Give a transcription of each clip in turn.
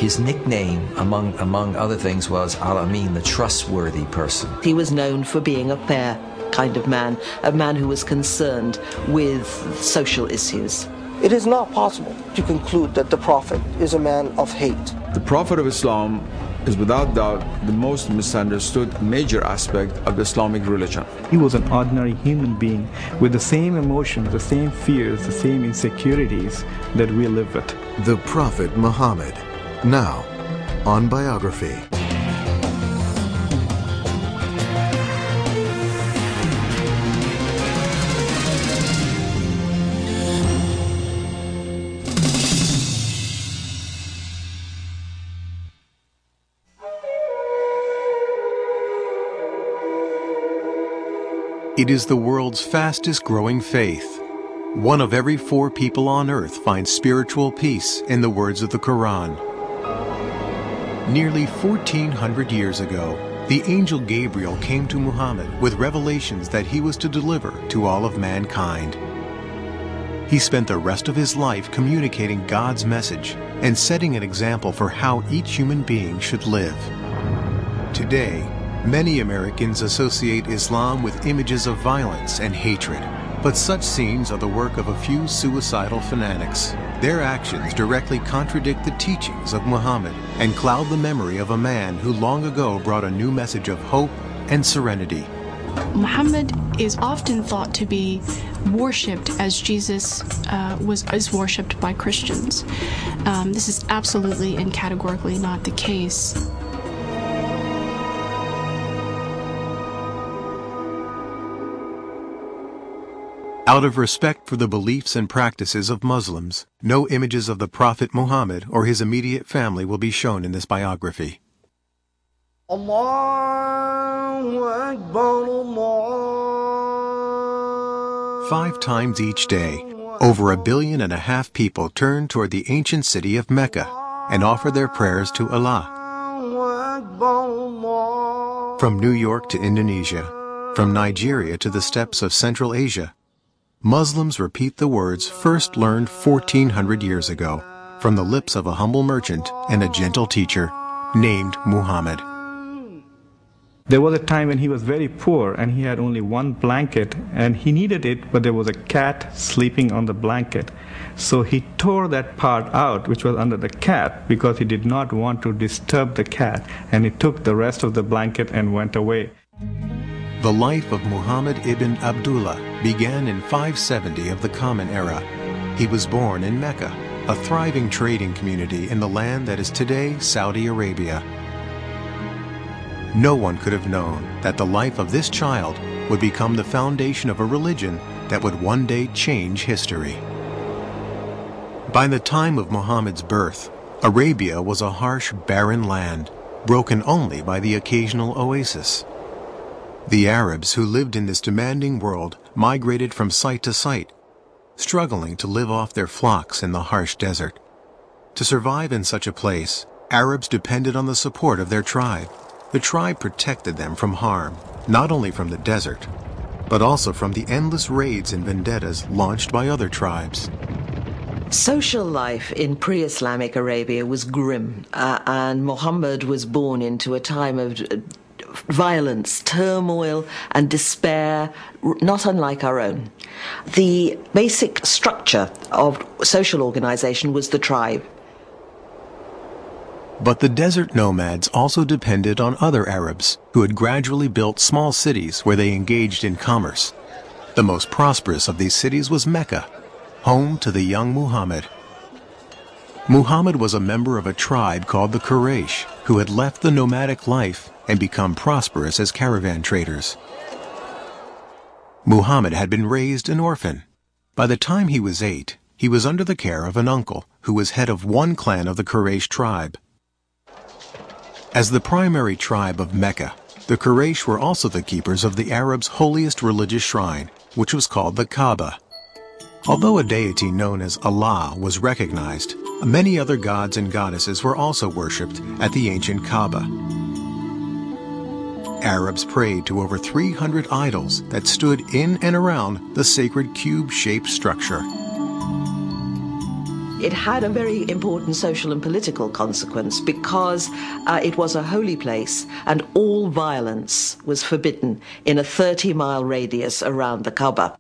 His nickname, among other things, was Al-Amin, the trustworthy person. He was known for being a fair kind of man, a man who was concerned with social issues. It is not possible to conclude that the Prophet is a man of hate. The Prophet of Islam is without doubt the most misunderstood major aspect of the Islamic religion. He was an ordinary human being with the same emotions, the same fears, the same insecurities that we live with. The Prophet Muhammad, now on Biography. It is the world's fastest growing faith. 1 of every 4 people on earth finds spiritual peace in the words of the Quran. Nearly 1400 years ago, the angel Gabriel came to Muhammad with revelations that he was to deliver to all of mankind. He spent the rest of his life communicating God's message and setting an example for how each human being should live. Today, many Americans associate Islam with images of violence and hatred, but such scenes are the work of a few suicidal fanatics. Their actions directly contradict the teachings of Muhammad and cloud the memory of a man who long ago brought a new message of hope and serenity. Muhammad is often thought to be worshipped as Jesus is worshipped by Christians. This is absolutely and categorically not the case. Out of respect for the beliefs and practices of Muslims, no images of the Prophet Muhammad or his immediate family will be shown in this biography. Allahu Akbar, Allah. 5 times each day, over 1.5 billion people turn toward the ancient city of Mecca and offer their prayers to Allah. From New York to Indonesia, from Nigeria to the steppes of Central Asia, Muslims repeat the words first learned 1400 years ago from the lips of a humble merchant and a gentle teacher named Muhammad. There was a time when he was very poor and he had only 1 blanket and he needed it, but there was a cat sleeping on the blanket. So he tore that part out which was under the cat because he did not want to disturb the cat, and he took the rest of the blanket and went away. The life of Muhammad ibn Abdullah began in 570 of the Common Era. He was born in Mecca, a thriving trading community in the land that is today Saudi Arabia. No one could have known that the life of this child would become the foundation of a religion that would one day change history. By the time of Muhammad's birth, Arabia was a harsh, barren land, broken only by the occasional oasis. The Arabs who lived in this demanding world migrated from site to site, struggling to live off their flocks in the harsh desert. To survive in such a place, Arabs depended on the support of their tribe. The tribe protected them from harm, not only from the desert, but also from the endless raids and vendettas launched by other tribes. Social life in pre-Islamic Arabia was grim, and Muhammad was born into a time of violence, turmoil, and despair, not unlike our own. The basic structure of social organization was the tribe. But the desert nomads also depended on other Arabs who had gradually built small cities where they engaged in commerce. The most prosperous of these cities was Mecca, home to the young Muhammad. Muhammad was a member of a tribe called the Quraysh, who had left the nomadic life and become prosperous as caravan traders. Muhammad had been raised an orphan. By the time he was 8, he was under the care of an uncle who was head of one clan of the Quraysh tribe. As the primary tribe of Mecca, the Quraysh were also the keepers of the Arabs' holiest religious shrine, which was called the Kaaba. Although a deity known as Allah was recognized, many other gods and goddesses were also worshipped at the ancient Kaaba. Arabs prayed to over 300 idols that stood in and around the sacred cube-shaped structure. it had a very important social and political consequence because it was a holy place and all violence was forbidden in a 30-mile radius around the Kaaba.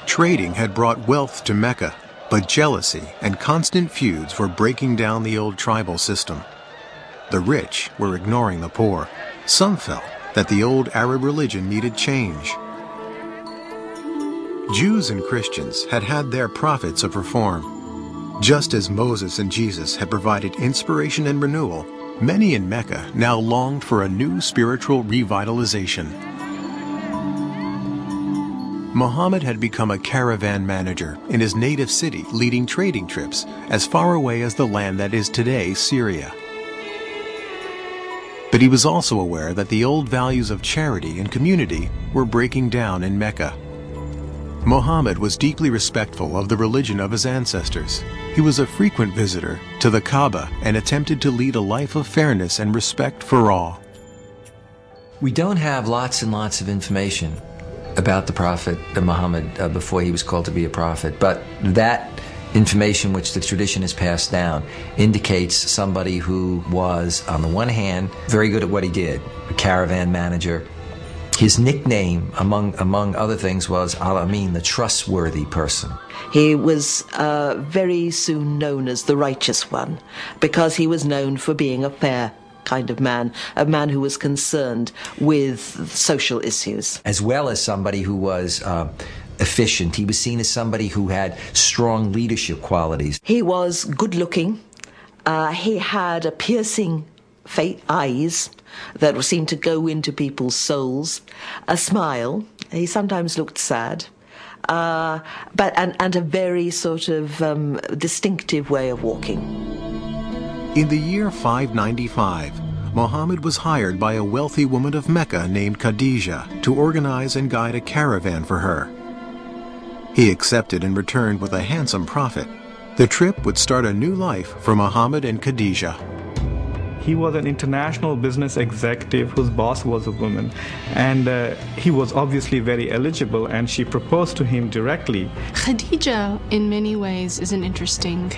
Trading had brought wealth to Mecca, but jealousy and constant feuds were breaking down the old tribal system. The rich were ignoring the poor. Some felt that the old Arab religion needed change. Jews and Christians had had their prophets of reform. Just as Moses and Jesus had provided inspiration and renewal, many in Mecca now longed for a new spiritual revitalization. Muhammad had become a caravan manager in his native city, leading trading trips as far away as the land that is today Syria. But he was also aware that the old values of charity and community were breaking down in Mecca. Muhammad was deeply respectful of the religion of his ancestors. He was a frequent visitor to the Kaaba and attempted to lead a life of fairness and respect for all. We don't have lots and lots of information about the Prophet Muhammad before he was called to be a prophet, but that information which the tradition has passed down indicates somebody who was, on the one hand, very good at what he did, a caravan manager. His nickname, among other things, was Al-Amin, the trustworthy person. He was very soon known as the righteous one because he was known for being a fair kind of man, a man who was concerned with social issues. As well as somebody who was efficient. He was seen as somebody who had strong leadership qualities. He was good-looking. He had a piercing eyes that seemed to go into people's souls, a smile. He sometimes looked sad, and a very sort of distinctive way of walking. In the year 595, Muhammad was hired by a wealthy woman of Mecca named Khadijah to organize and guide a caravan for her. He accepted and returned with a handsome profit. The trip would start a new life for Muhammad and Khadijah. He was an international business executive whose boss was a woman, and he was obviously very eligible, and she proposed to him directly. Khadija, in many ways, is an interesting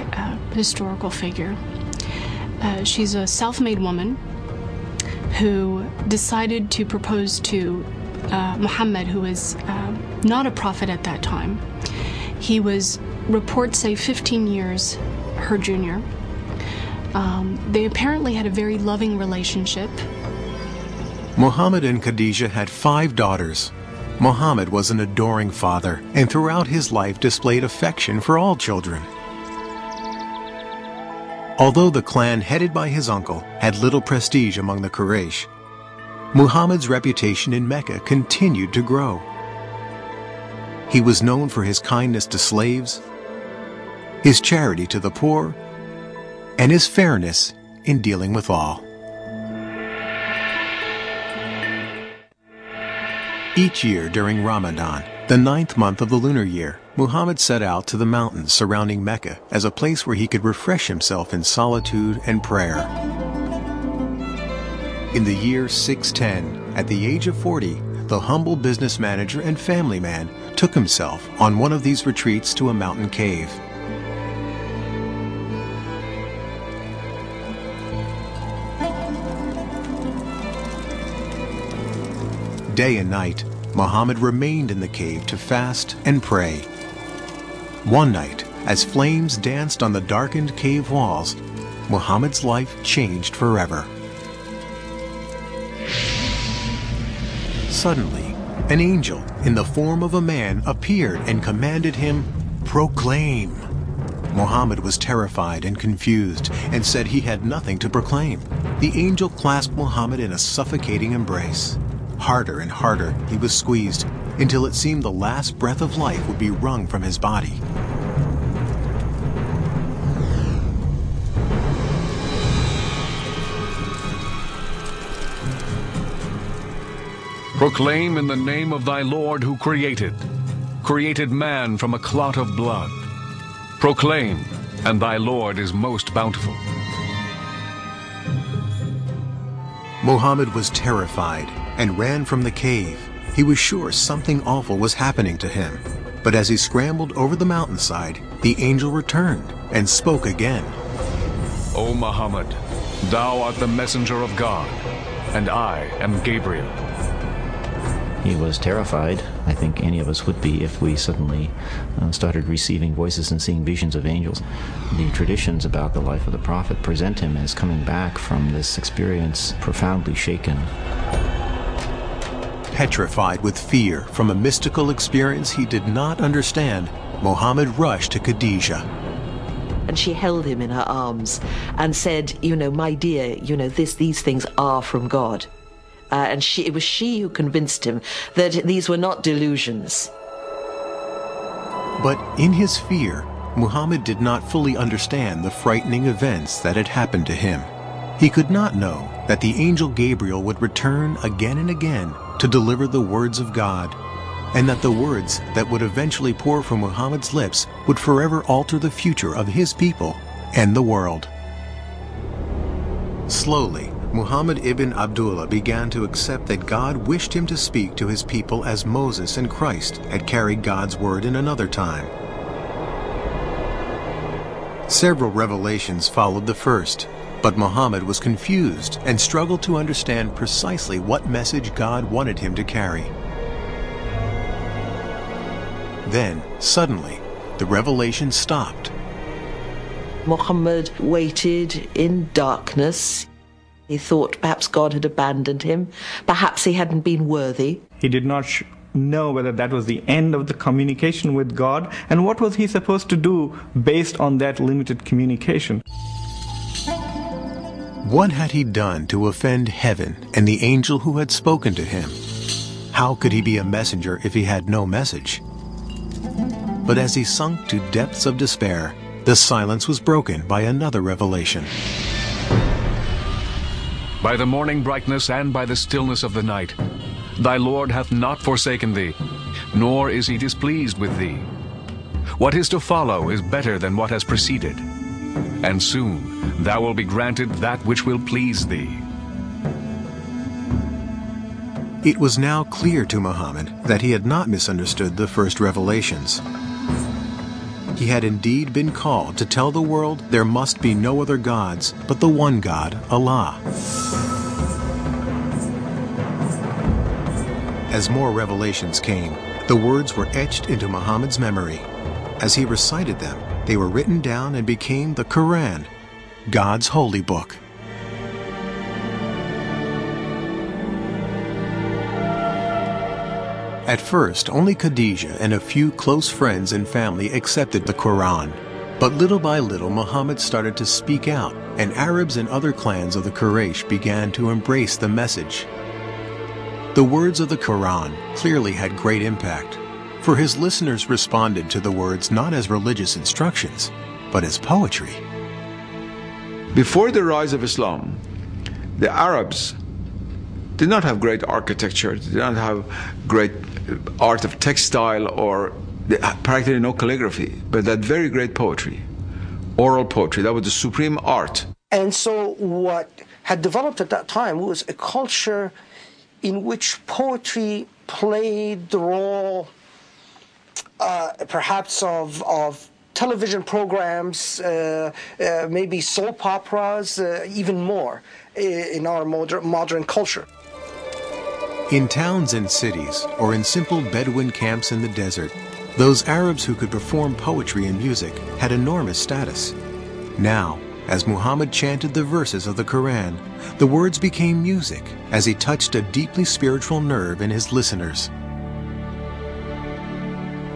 historical figure. She's a self-made woman who decided to propose to Muhammad, who was not a prophet at that time. He was, reports say, 15 years her junior. They apparently had a very loving relationship. Muhammad and Khadijah had 5 daughters. Muhammad was an adoring father and throughout his life displayed affection for all children. Although the clan headed by his uncle had little prestige among the Quraysh, Muhammad's reputation in Mecca continued to grow. He was known for his kindness to slaves, his charity to the poor, and his fairness in dealing with all. Each year during Ramadan, the 9th month of the lunar year, Muhammad set out to the mountains surrounding Mecca as a place where he could refresh himself in solitude and prayer. In the year 610, at the age of 40, the humble business manager and family man took himself on one of these retreats to a mountain cave. Day and night, Muhammad remained in the cave to fast and pray. One night, as flames danced on the darkened cave walls, Muhammad's life changed forever. Suddenly, an angel in the form of a man appeared and commanded him, "Proclaim." Muhammad was terrified and confused and said he had nothing to proclaim. The angel clasped Muhammad in a suffocating embrace. Harder and harder he was squeezed until it seemed the last breath of life would be wrung from his body. Proclaim in the name of thy Lord who created man from a clot of blood. Proclaim, and thy Lord is most bountiful. Muhammad was terrified and ran from the cave. He was sure something awful was happening to him. But as he scrambled over the mountainside, the angel returned and spoke again. O Muhammad, thou art the messenger of God, and I am Gabriel. He was terrified. I think any of us would be if we suddenly started receiving voices and seeing visions of angels. The traditions about the life of the prophet present him as coming back from this experience profoundly shaken. Petrified with fear from a mystical experience he did not understand, Muhammad rushed to Khadijah. And she held him in her arms and said, my dear, these things are from God. And it was she who convinced him that these were not delusions. But in his fear, Muhammad did not fully understand the frightening events that had happened to him. He could not know that the angel Gabriel would return again and again to deliver the words of God, and that the words that would eventually pour from Muhammad's lips would forever alter the future of his people and the world. Slowly, Muhammad ibn Abdullah began to accept that God wished him to speak to his people as Moses and Christ had carried God's word in another time. Several revelations followed the first, but Muhammad was confused and struggled to understand precisely what message God wanted him to carry. Then, suddenly, the revelation stopped. Muhammad waited in darkness. He thought perhaps God had abandoned him. Perhaps he hadn't been worthy. He did not know whether that was the end of the communication with God, and what was he supposed to do based on that limited communication. What had he done to offend heaven and the angel who had spoken to him? How could he be a messenger if he had no message? But as he sunk to depths of despair, the silence was broken by another revelation. By the morning brightness and by the stillness of the night, thy Lord hath not forsaken thee, nor is he displeased with thee. What is to follow is better than what has preceded, and soon thou wilt be granted that which will please thee. It was now clear to Muhammad that he had not misunderstood the first revelations. He had indeed been called to tell the world there must be no other gods but the one God, Allah. As more revelations came, the words were etched into Muhammad's memory. As he recited them, they were written down and became the Quran, God's holy book. At first, only Khadijah and a few close friends and family accepted the Quran. But little by little, Muhammad started to speak out, and Arabs and other clans of the Quraysh began to embrace the message. The words of the Quran clearly had great impact, for his listeners responded to the words not as religious instructions, but as poetry. Before the rise of Islam, the Arabs did not have great architecture, did not have great art of textile, or practically no calligraphy, but that very great poetry, oral poetry. That was the supreme art. And so what had developed at that time was a culture in which poetry played the role perhaps of television programs, maybe soap operas, even more in our modern culture. In towns and cities, or in simple Bedouin camps in the desert, those Arabs who could perform poetry and music had enormous status. Now, as Muhammad chanted the verses of the Quran, the words became music as he touched a deeply spiritual nerve in his listeners.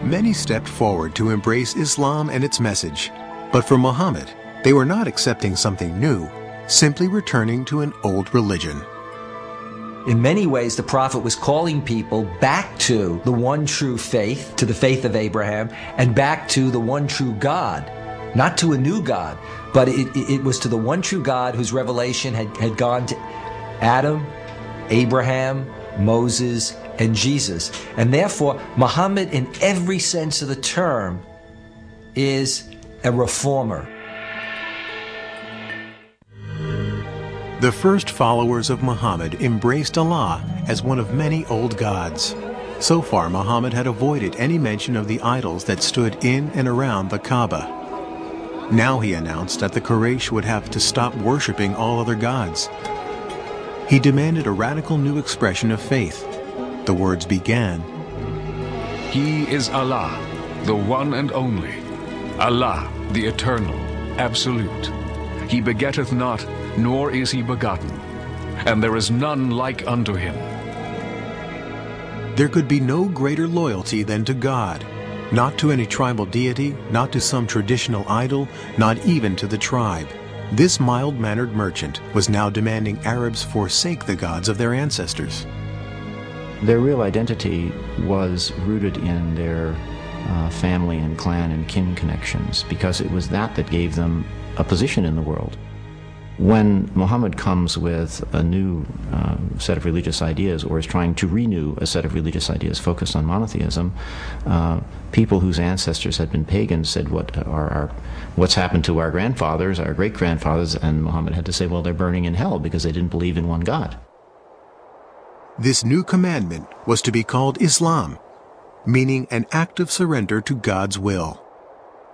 Many stepped forward to embrace Islam and its message, but for Muhammad, they were not accepting something new, simply returning to an old religion. In many ways, the prophet was calling people back to the one true faith, to the faith of Abraham, and back to the one true God. Not to a new God, but it was to the one true God whose revelation had gone to Adam, Abraham, Moses, and Jesus. And therefore, Muhammad, in every sense of the term, is a reformer. The first followers of Muhammad embraced Allah as one of many old gods. So far, Muhammad had avoided any mention of the idols that stood in and around the Kaaba. Now he announced that the Quraysh would have to stop worshipping all other gods. He demanded a radical new expression of faith. The words began, He is Allah, the one and only, Allah, the eternal, absolute. He begetteth not, nor is he begotten, and there is none like unto him. There could be no greater loyalty than to God, not to any tribal deity, not to some traditional idol, not even to the tribe. This mild-mannered merchant was now demanding Arabs forsake the gods of their ancestors. Their real identity was rooted in their family and clan and kin connections, because it was that gave them a position in the world. When Muhammad comes with a new set of religious ideas, or is trying to renew a set of religious ideas focused on monotheism, people whose ancestors had been pagans said, what's happened to our grandfathers, our great-grandfathers? And Muhammad had to say, well, they're burning in hell because they didn't believe in one God. This new commandment was to be called Islam, meaning an act of surrender to God's will.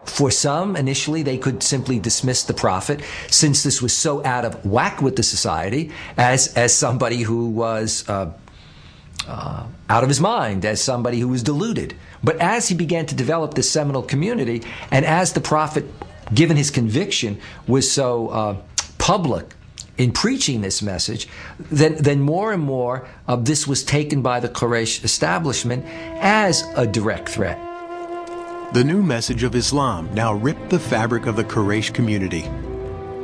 For some, initially, they could simply dismiss the prophet, since this was so out of whack with the society, as somebody who was out of his mind, as somebody who was deluded. But as he began to develop this seminal community, and as the prophet, given his conviction, was so public in preaching this message, then more and more of this was taken by the Quraysh establishment as a direct threat. The new message of Islam now ripped the fabric of the Quraysh community.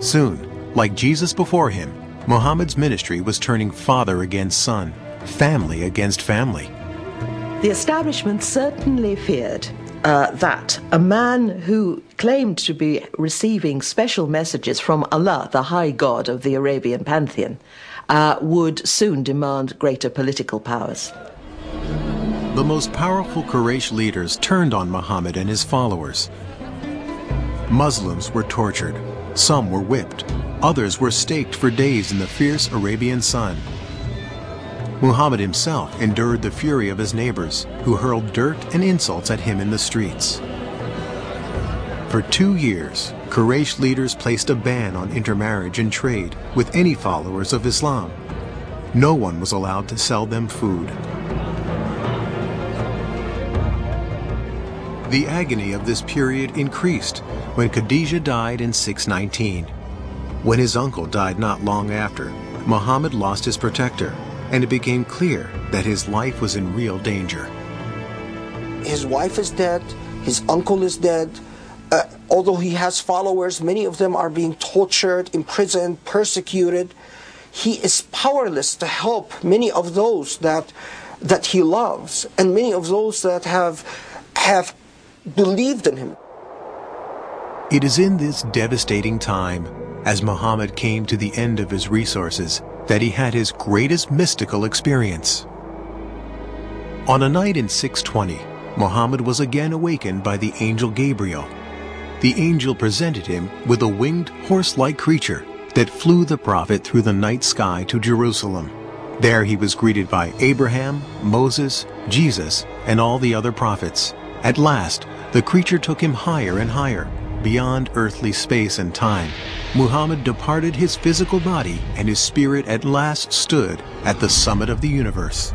Soon, like Jesus before him, Muhammad's ministry was turning father against son, family against family. The establishment certainly feared that a man who claimed to be receiving special messages from Allah, the high god of the Arabian pantheon, would soon demand greater political powers. The most powerful Quraysh leaders turned on Muhammad and his followers. Muslims were tortured, some were whipped, others were staked for days in the fierce Arabian sun. Muhammad himself endured the fury of his neighbors, who hurled dirt and insults at him in the streets. For 2 years, Quraysh leaders placed a ban on intermarriage and trade with any followers of Islam. No one was allowed to sell them food. The agony of this period increased when Khadijah died in 619. When his uncle died not long after, Muhammad lost his protector, and it became clear that his life was in real danger. His wife is dead, his uncle is dead. Although he has followers, many of them are being tortured, imprisoned, persecuted. He is powerless to help many of those that he loves, and many of those that have believed in him. It is in this devastating time, as Muhammad came to the end of his resources, that he had his greatest mystical experience. On a night in 620, Muhammad was again awakened by the angel Gabriel. The angel presented him with a winged horse-like creature that flew the prophet through the night sky to Jerusalem. There he was greeted by Abraham, Moses, Jesus, and all the other prophets. At last, the creature took him higher and higher, beyond earthly space and time. Muhammad departed his physical body, and his spirit at last stood at the summit of the universe.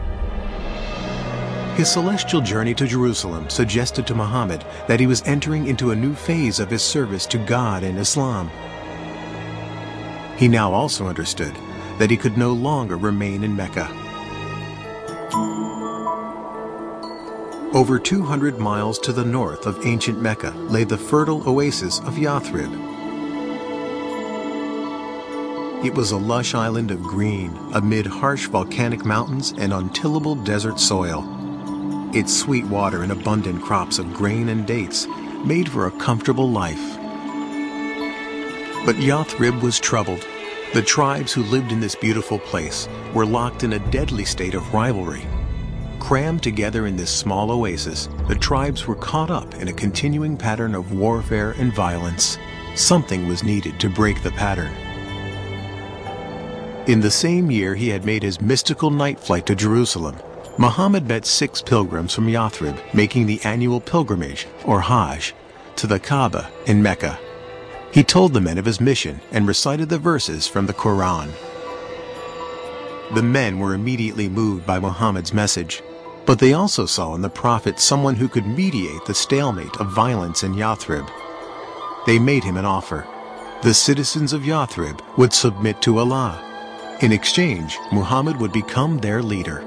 His celestial journey to Jerusalem suggested to Muhammad that he was entering into a new phase of his service to God and Islam. He now also understood that he could no longer remain in Mecca. Over 200 miles to the north of ancient Mecca lay the fertile oasis of Yathrib. It was a lush island of green amid harsh volcanic mountains and untillable desert soil. Its sweet water and abundant crops of grain and dates made for a comfortable life. But Yathrib was troubled. The tribes who lived in this beautiful place were locked in a deadly state of rivalry. Crammed together in this small oasis, the tribes were caught up in a continuing pattern of warfare and violence. Something was needed to break the pattern. In the same year he had made his mystical night flight to Jerusalem, Muhammad met 6 pilgrims from Yathrib making the annual pilgrimage, or Hajj, to the Kaaba in Mecca. He told the men of his mission and recited the verses from the Quran. The men were immediately moved by Muhammad's message, but they also saw in the prophet someone who could mediate the stalemate of violence in Yathrib. They made him an offer. The citizens of Yathrib would submit to Allah. In exchange, Muhammad would become their leader.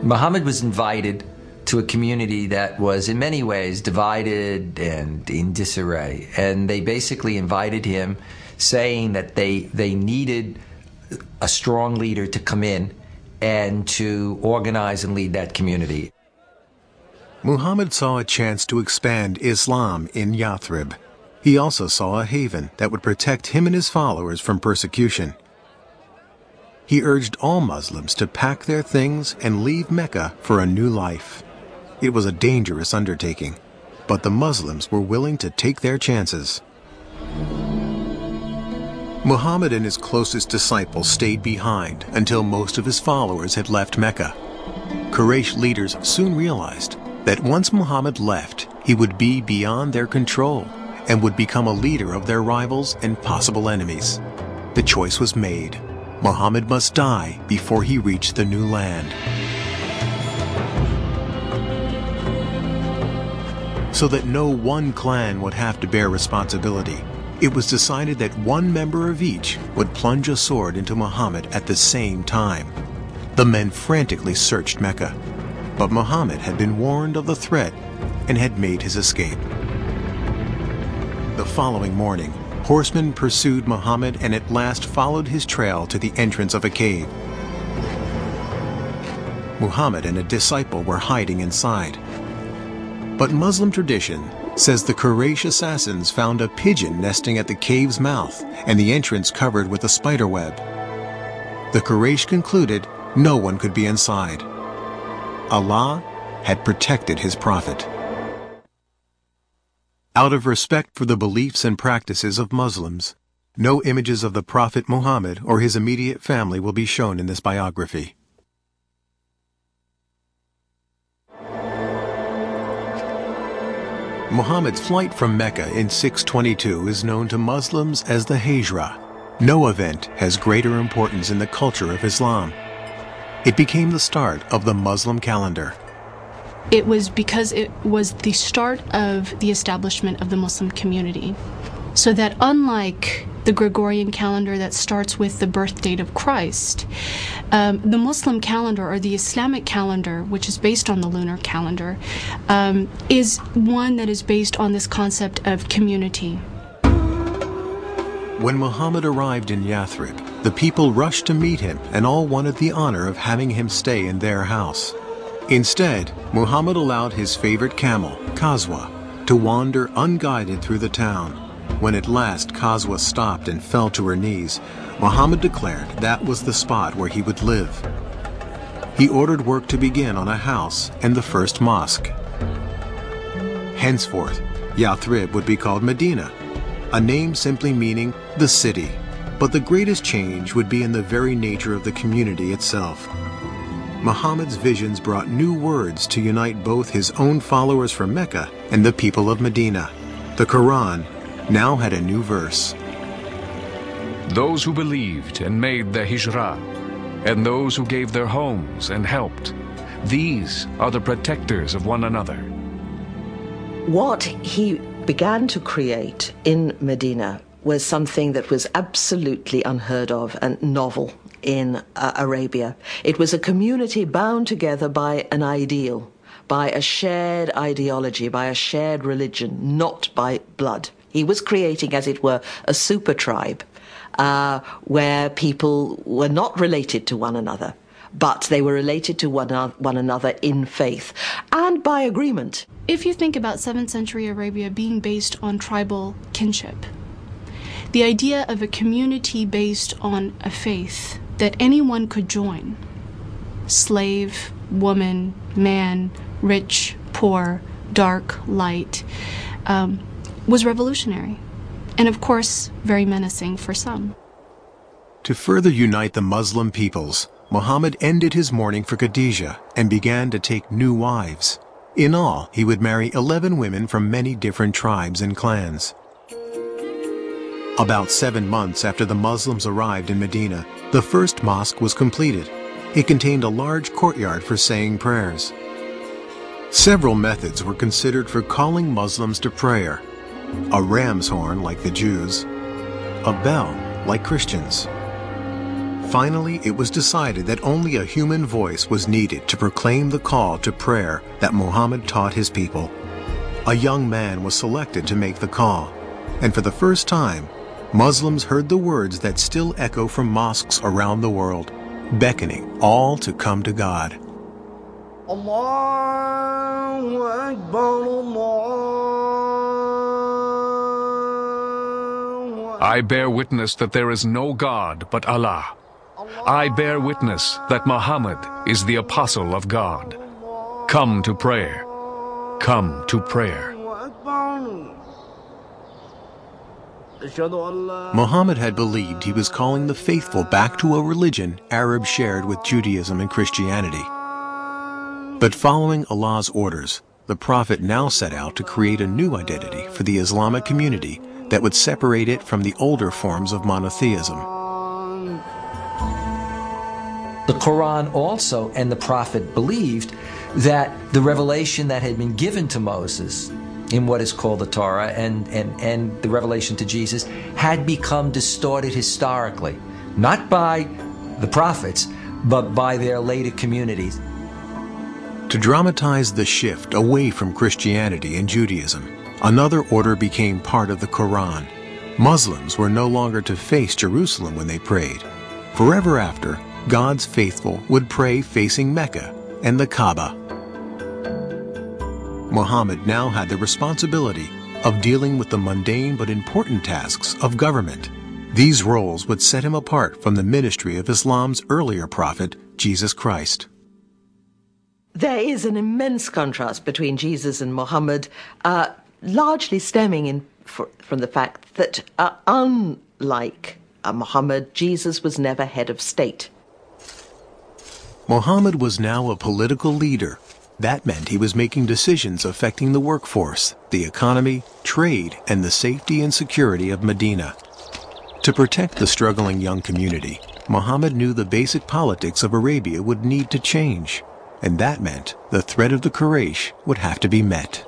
Muhammad was invited to a community that was in many ways divided and in disarray. And they basically invited him, saying that they needed a strong leader to come in and to organize and lead that community. Muhammad saw a chance to expand Islam in Yathrib. He also saw a haven that would protect him and his followers from persecution. He urged all Muslims to pack their things and leave Mecca for a new life. It was a dangerous undertaking, but the Muslims were willing to take their chances. Muhammad and his closest disciples stayed behind until most of his followers had left Mecca. Quraysh leaders soon realized that once Muhammad left, he would be beyond their control and would become a leader of their rivals and possible enemies. The choice was made. Muhammad must die before he reached the new land. So that no one clan would have to bear responsibility, it was decided that one member of each would plunge a sword into Muhammad at the same time. The men frantically searched Mecca, but Muhammad had been warned of the threat and had made his escape. The following morning, horsemen pursued Muhammad and at last followed his trail to the entrance of a cave. Muhammad and a disciple were hiding inside. But Muslim tradition says the Quraysh assassins found a pigeon nesting at the cave's mouth and the entrance covered with a spider web. The Quraysh concluded no one could be inside. Allah had protected his prophet. Out of respect for the beliefs and practices of Muslims, no images of the Prophet Muhammad or his immediate family will be shown in this biography. Muhammad's flight from Mecca in 622 is known to Muslims as the Hijra. No event has greater importance in the culture of Islam. It became the start of the Muslim calendar. It was because it was the start of the establishment of the Muslim community. So that unlike the Gregorian calendar that starts with the birth date of Christ, the Muslim calendar, or the Islamic calendar, which is based on the lunar calendar, is one that is based on this concept of community. When Muhammad arrived in Yathrib, the people rushed to meet him and all wanted the honor of having him stay in their house. Instead, Muhammad allowed his favorite camel, Qazwa, to wander unguided through the town. When at last Qazwa stopped and fell to her knees, Muhammad declared that was the spot where he would live. He ordered work to begin on a house and the first mosque. Henceforth, Yathrib would be called Medina, a name simply meaning the city. But the greatest change would be in the very nature of the community itself. Muhammad's visions brought new words to unite both his own followers from Mecca and the people of Medina. The Quran now had a new verse. Those who believed and made the Hijra, and those who gave their homes and helped, these are the protectors of one another. What he began to create in Medina was something that was absolutely unheard of and novel in Arabia. It was a community bound together by an ideal, by a shared ideology, by a shared religion, not by blood. He was creating, as it were, a super tribe where people were not related to one another, but they were related to one another in faith and by agreement. If you think about 7th century Arabia being based on tribal kinship, the idea of a community based on a faith that anyone could join, slave, woman, man, rich, poor, dark, light, was revolutionary, and of course very menacing for some. To further unite the Muslim peoples, Muhammad ended his mourning for Khadijah and began to take new wives. In all, he would marry 11 women from many different tribes and clans. About 7 months after the Muslims arrived in Medina, the first mosque was completed. It contained a large courtyard for saying prayers. Several methods were considered for calling Muslims to prayer: a ram's horn like the Jews, a bell like Christians. Finally, it was decided that only a human voice was needed to proclaim the call to prayer that Muhammad taught his people. A young man was selected to make the call, and for the first time, Muslims heard the words that still echo from mosques around the world, beckoning all to come to God. Allahu Akbar, Allahu I bear witness that there is no God but Allah. I bear witness that Muhammad is the apostle of God. Come to prayer. Come to prayer. Muhammad had believed he was calling the faithful back to a religion Arabs shared with Judaism and Christianity. But following Allah's orders, the Prophet now set out to create a new identity for the Islamic community that would separate it from the older forms of monotheism. The Quran also and the Prophet believed that the revelation that had been given to Moses in what is called the Torah and the revelation to Jesus had become distorted historically, not by the prophets, but by their later communities. To dramatize the shift away from Christianity and Judaism, another order became part of the Quran. Muslims were no longer to face Jerusalem when they prayed. Forever after, God's faithful would pray facing Mecca and the Kaaba. Muhammad now had the responsibility of dealing with the mundane but important tasks of government. These roles would set him apart from the ministry of Islam's earlier prophet, Jesus Christ. There is an immense contrast between Jesus and Muhammad, largely stemming from the fact that, unlike Muhammad, Jesus was never head of state. Muhammad was now a political leader. That meant he was making decisions affecting the workforce, the economy, trade, and the safety and security of Medina. To protect the struggling young community, Muhammad knew the basic politics of Arabia would need to change, and that meant the threat of the Quraysh would have to be met.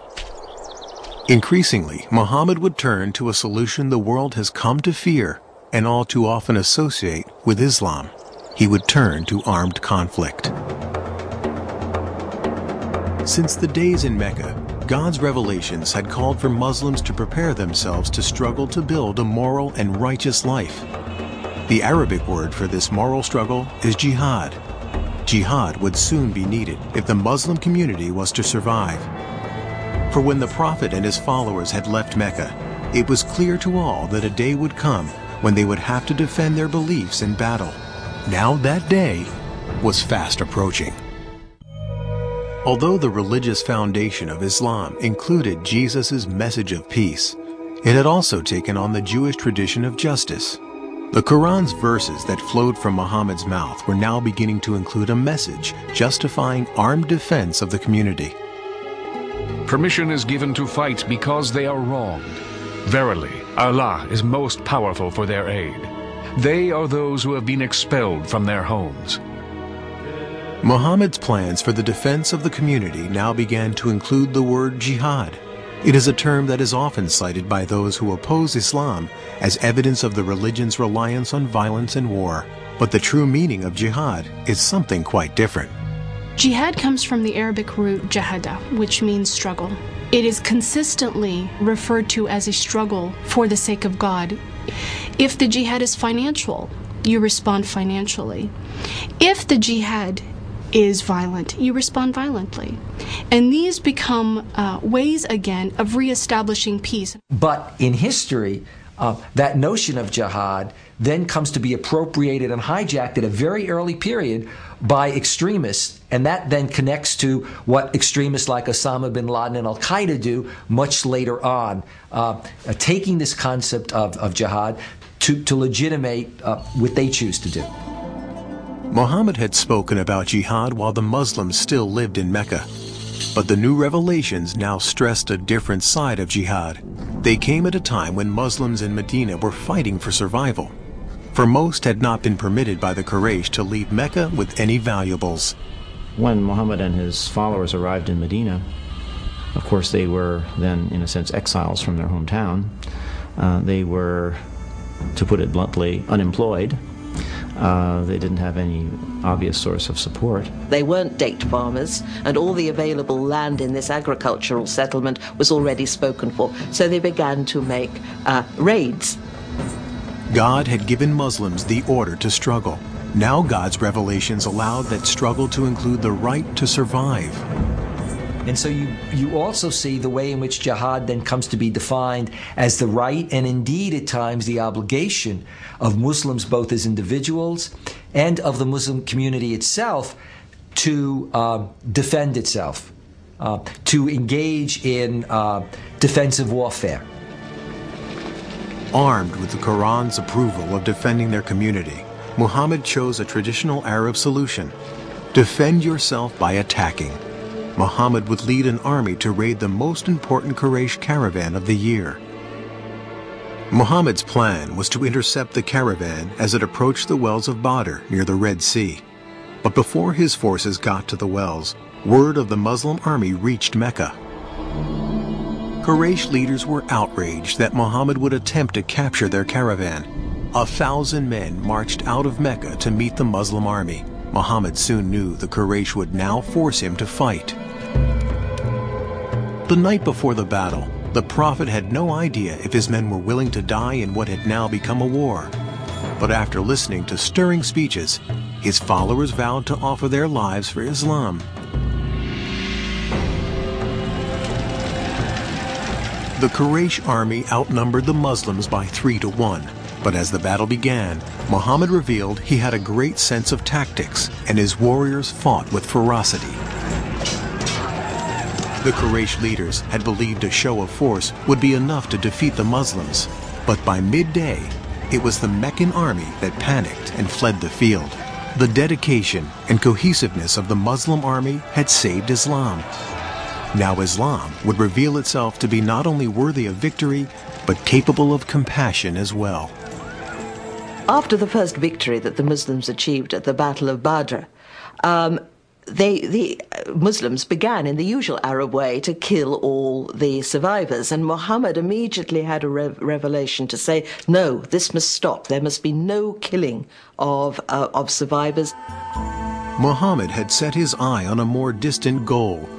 Increasingly, Muhammad would turn to a solution the world has come to fear and all too often associate with Islam. He would turn to armed conflict. Since the days in Mecca, God's revelations had called for Muslims to prepare themselves to struggle to build a moral and righteous life. The Arabic word for this moral struggle is jihad. Jihad would soon be needed if the Muslim community was to survive. For when the Prophet and his followers had left Mecca, it was clear to all that a day would come when they would have to defend their beliefs in battle. Now that day was fast approaching. Although the religious foundation of Islam included Jesus' message of peace, it had also taken on the Jewish tradition of justice. The Quran's verses that flowed from Muhammad's mouth were now beginning to include a message justifying armed defense of the community. Permission is given to fight because they are wronged. Verily, Allah is most powerful for their aid. They are those who have been expelled from their homes. Muhammad's plans for the defense of the community now began to include the word jihad. It is a term that is often cited by those who oppose Islam as evidence of the religion's reliance on violence and war. But the true meaning of jihad is something quite different. Jihad comes from the Arabic root jahada, which means struggle. It is consistently referred to as a struggle for the sake of God. If the jihad is financial, you respond financially. If the jihad is violent, you respond violently. And these become ways again of reestablishing peace. But in history, that notion of jihad then comes to be appropriated and hijacked at a very early period by extremists, and that then connects to what extremists like Osama bin Laden and Al-Qaeda do much later on, taking this concept of jihad to legitimate what they choose to do. Muhammad had spoken about jihad while the Muslims still lived in Mecca. But the new revelations now stressed a different side of jihad. They came at a time when Muslims in Medina were fighting for survival. For most had not been permitted by the Quraysh to leave Mecca with any valuables. When Muhammad and his followers arrived in Medina, of course they were then, in a sense, exiles from their hometown. They were, to put it bluntly, unemployed. They didn't have any obvious source of support. They weren't date farmers, and all the available land in this agricultural settlement was already spoken for, so they began to make raids. God had given Muslims the order to struggle. Now God's revelations allowed that struggle to include the right to survive. And so you also see the way in which jihad then comes to be defined as the right and indeed at times the obligation of Muslims, both as individuals and of the Muslim community itself, to defend itself, to engage in defensive warfare. Armed with the Quran's approval of defending their community, Muhammad chose a traditional Arab solution: defend yourself by attacking. Muhammad would lead an army to raid the most important Quraysh caravan of the year. Muhammad's plan was to intercept the caravan as it approached the wells of Badr near the Red Sea. But before his forces got to the wells, word of the Muslim army reached Mecca. Quraysh leaders were outraged that Muhammad would attempt to capture their caravan. 1,000 men marched out of Mecca to meet the Muslim army. Muhammad soon knew the Quraysh would now force him to fight. The night before the battle, the Prophet had no idea if his men were willing to die in what had now become a war. But after listening to stirring speeches, his followers vowed to offer their lives for Islam. The Quraysh army outnumbered the Muslims by 3 to 1. But as the battle began, Muhammad revealed he had a great sense of tactics, and his warriors fought with ferocity. The Quraysh leaders had believed a show of force would be enough to defeat the Muslims, but by midday, it was the Meccan army that panicked and fled the field. The dedication and cohesiveness of the Muslim army had saved Islam. Now Islam would reveal itself to be not only worthy of victory, but capable of compassion as well. After the first victory that the Muslims achieved at the Battle of Badr, the Muslims began in the usual Arab way to kill all the survivors, and Muhammad immediately had a revelation to say, no, this must stop. There must be no killing of survivors. Muhammad had set his eye on a more distant goal.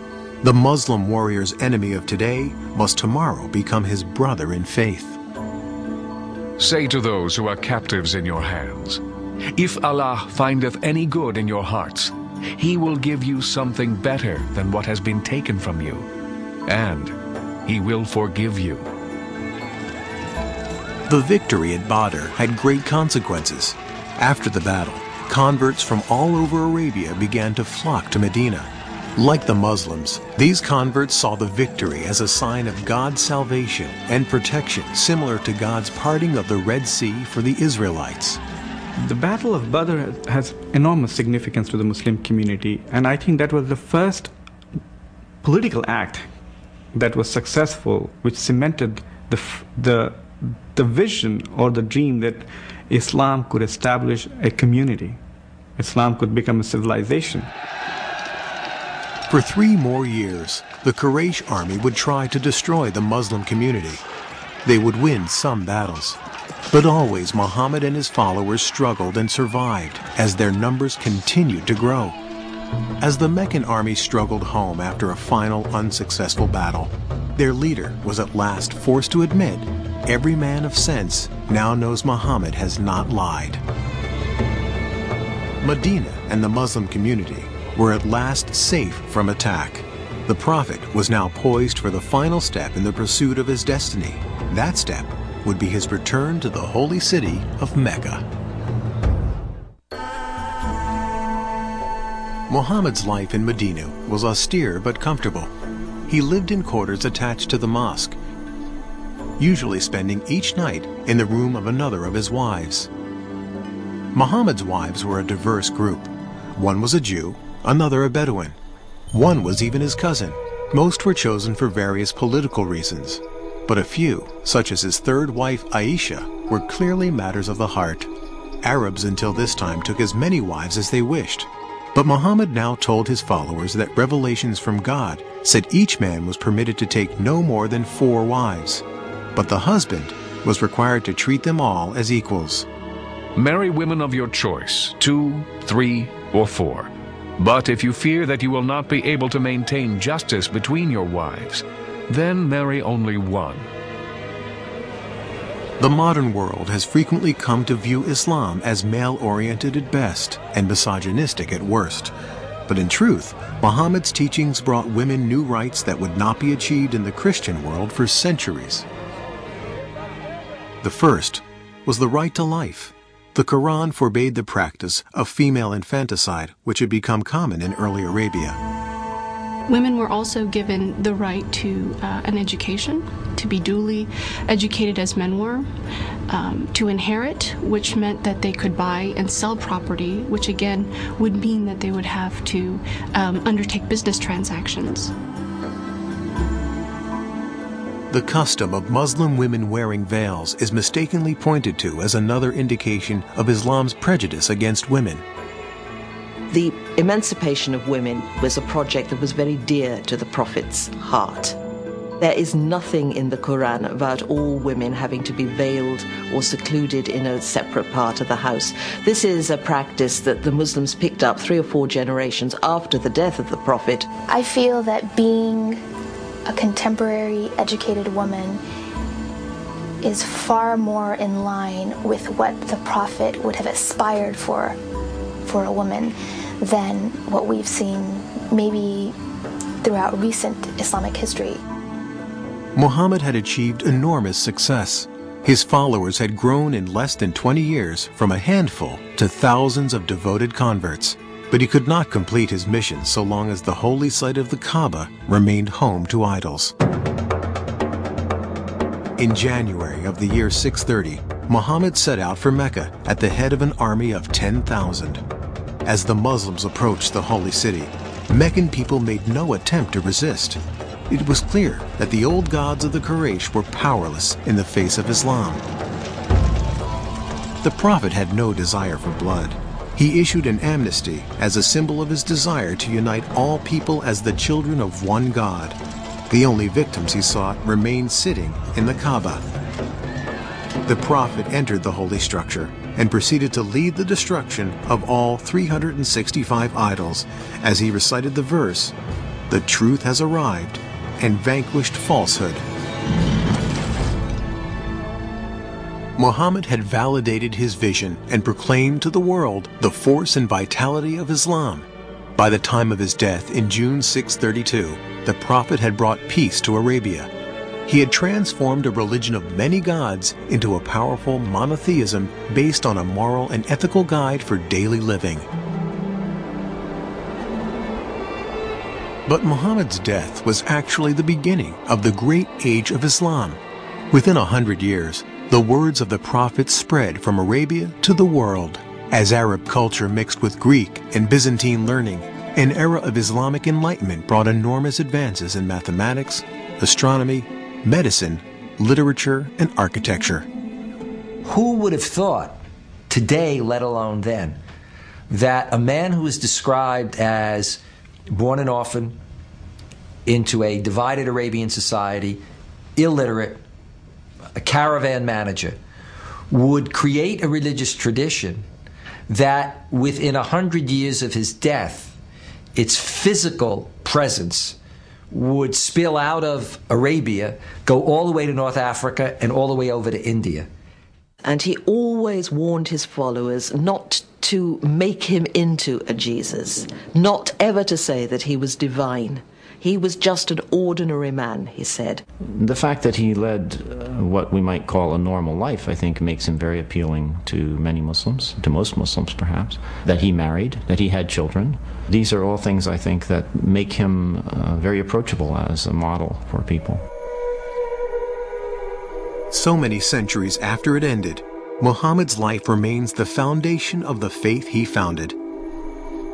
The Muslim warrior's enemy of today must tomorrow become his brother in faith. Say to those who are captives in your hands, if Allah findeth any good in your hearts, He will give you something better than what has been taken from you, and He will forgive you. The victory at Badr had great consequences. After the battle, converts from all over Arabia began to flock to Medina. Like the Muslims, these converts saw the victory as a sign of God's salvation and protection, similar to God's parting of the Red Sea for the Israelites. The Battle of Badr has enormous significance to the Muslim community, and I think that was the first political act that was successful, which cemented the vision or the dream that Islam could establish a community. Islam could become a civilization. For 3 more years, the Quraysh army would try to destroy the Muslim community. They would win some battles, but always Muhammad and his followers struggled and survived as their numbers continued to grow. As the Meccan army struggled home after a final unsuccessful battle, their leader was at last forced to admit every man of sense now knows Muhammad has not lied. Medina and the Muslim community were at last safe from attack. The Prophet was now poised for the final step in the pursuit of his destiny. That step would be his return to the holy city of Mecca. Muhammad's life in Medina was austere but comfortable. He lived in quarters attached to the mosque, usually spending each night in the room of another of his wives. Muhammad's wives were a diverse group. One was a Jew, another a Bedouin. One was even his cousin. Most were chosen for various political reasons. But a few, such as his third wife Aisha, were clearly matters of the heart. Arabs until this time took as many wives as they wished. But Muhammad now told his followers that revelations from God said each man was permitted to take no more than 4 wives. But the husband was required to treat them all as equals. Marry women of your choice, 2, 3, or 4. But if you fear that you will not be able to maintain justice between your wives, then marry only one. The modern world has frequently come to view Islam as male-oriented at best and misogynistic at worst. But in truth, Muhammad's teachings brought women new rights that would not be achieved in the Christian world for centuries. The first was the right to life. The Quran forbade the practice of female infanticide, which had become common in early Arabia. Women were also given the right to an education, to be duly educated as men were, to inherit, which meant that they could buy and sell property, which again would mean that they would have to undertake business transactions. The custom of Muslim women wearing veils is mistakenly pointed to as another indication of Islam's prejudice against women. The emancipation of women was a project that was very dear to the Prophet's heart. There is nothing in the Quran about all women having to be veiled or secluded in a separate part of the house. This is a practice that the Muslims picked up 3 or 4 generations after the death of the Prophet. I feel that being a contemporary educated woman is far more in line with what the Prophet would have aspired for a woman than what we've seen maybe throughout recent Islamic history. Muhammad had achieved enormous success. His followers had grown in less than 20 years from a handful to thousands of devoted converts. But he could not complete his mission so long as the holy site of the Kaaba remained home to idols. In January of the year 630, Muhammad set out for Mecca at the head of an army of 10,000. As the Muslims approached the holy city, Meccan people made no attempt to resist. It was clear that the old gods of the Quraysh were powerless in the face of Islam. The Prophet had no desire for blood. He issued an amnesty as a symbol of his desire to unite all people as the children of one God. The only victims he sought remained sitting in the Kaaba. The Prophet entered the holy structure and proceeded to lead the destruction of all 365 idols as he recited the verse, "The truth has arrived and vanquished falsehood." Muhammad had validated his vision and proclaimed to the world the force and vitality of Islam. By the time of his death in June 632, the Prophet had brought peace to Arabia. He had transformed a religion of many gods into a powerful monotheism based on a moral and ethical guide for daily living. But Muhammad's death was actually the beginning of the great age of Islam. Within 100 years, the words of the Prophet spread from Arabia to the world. As Arab culture mixed with Greek and Byzantine learning, an era of Islamic enlightenment brought enormous advances in mathematics, astronomy, medicine, literature, and architecture. Who would have thought today, let alone then, that a man who is described as born an orphan into a divided Arabian society, illiterate, a caravan manager, would create a religious tradition that within 100 years of his death, its physical presence would spill out of Arabia, go all the way to North Africa, and all the way over to India. And he always warned his followers not to make him into a Jesus, not ever to say that he was divine. He was just an ordinary man, he said. The fact that he led what we might call a normal life, I think, makes him very appealing to many Muslims, to most Muslims perhaps. That he married, that he had children. These are all things, I think, that make him very approachable as a model for people. So many centuries after it ended, Muhammad's life remains the foundation of the faith he founded.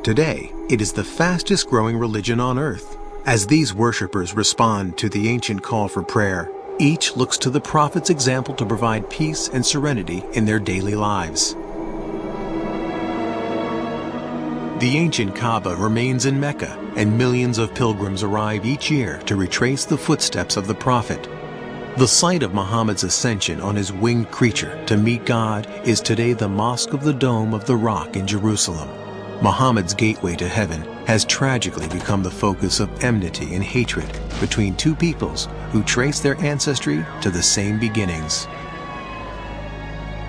Today, it is the fastest growing religion on earth. As these worshippers respond to the ancient call for prayer, each looks to the Prophet's example to provide peace and serenity in their daily lives. The ancient Kaaba remains in Mecca, and millions of pilgrims arrive each year to retrace the footsteps of the Prophet. The site of Muhammad's ascension on his winged creature to meet God is today the Mosque of the Dome of the Rock in Jerusalem. Muhammad's gateway to heaven has tragically become the focus of enmity and hatred between two peoples who trace their ancestry to the same beginnings.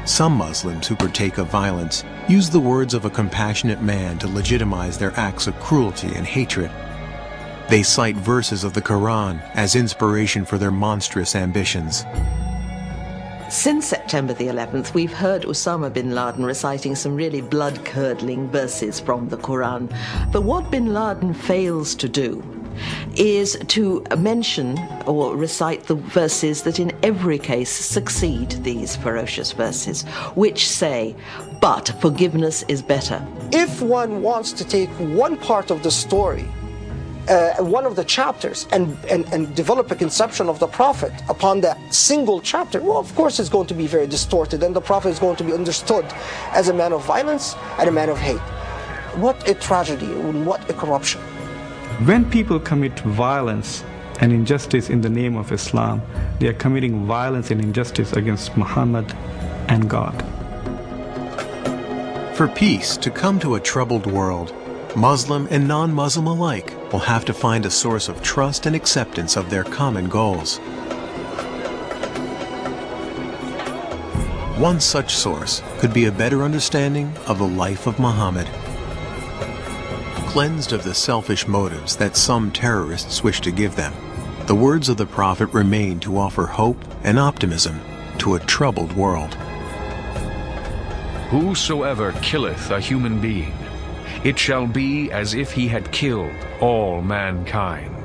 Some Muslims who partake of violence use the words of a compassionate man to legitimize their acts of cruelty and hatred. They cite verses of the Quran as inspiration for their monstrous ambitions. Since September the 11th, we've heard Osama bin Laden reciting some really blood-curdling verses from the Quran. But what bin Laden fails to do is to mention or recite the verses that in every case succeed these ferocious verses, which say, "But forgiveness is better." If one wants to take one part of the story, one of the chapters, and develop a conception of the Prophet upon that single chapter, well, of course it's going to be very distorted, and the Prophet is going to be understood as a man of violence and a man of hate. What a tragedy, and what a corruption. When people commit violence and injustice in the name of Islam, they are committing violence and injustice against Muhammad and God. For peace to come to a troubled world, Muslim and non-Muslim alike will have to find a source of trust and acceptance of their common goals. One such source could be a better understanding of the life of Muhammad. Cleansed of the selfish motives that some terrorists wish to give them, the words of the Prophet remain to offer hope and optimism to a troubled world. Whosoever killeth a human being, it shall be as if he had killed all mankind.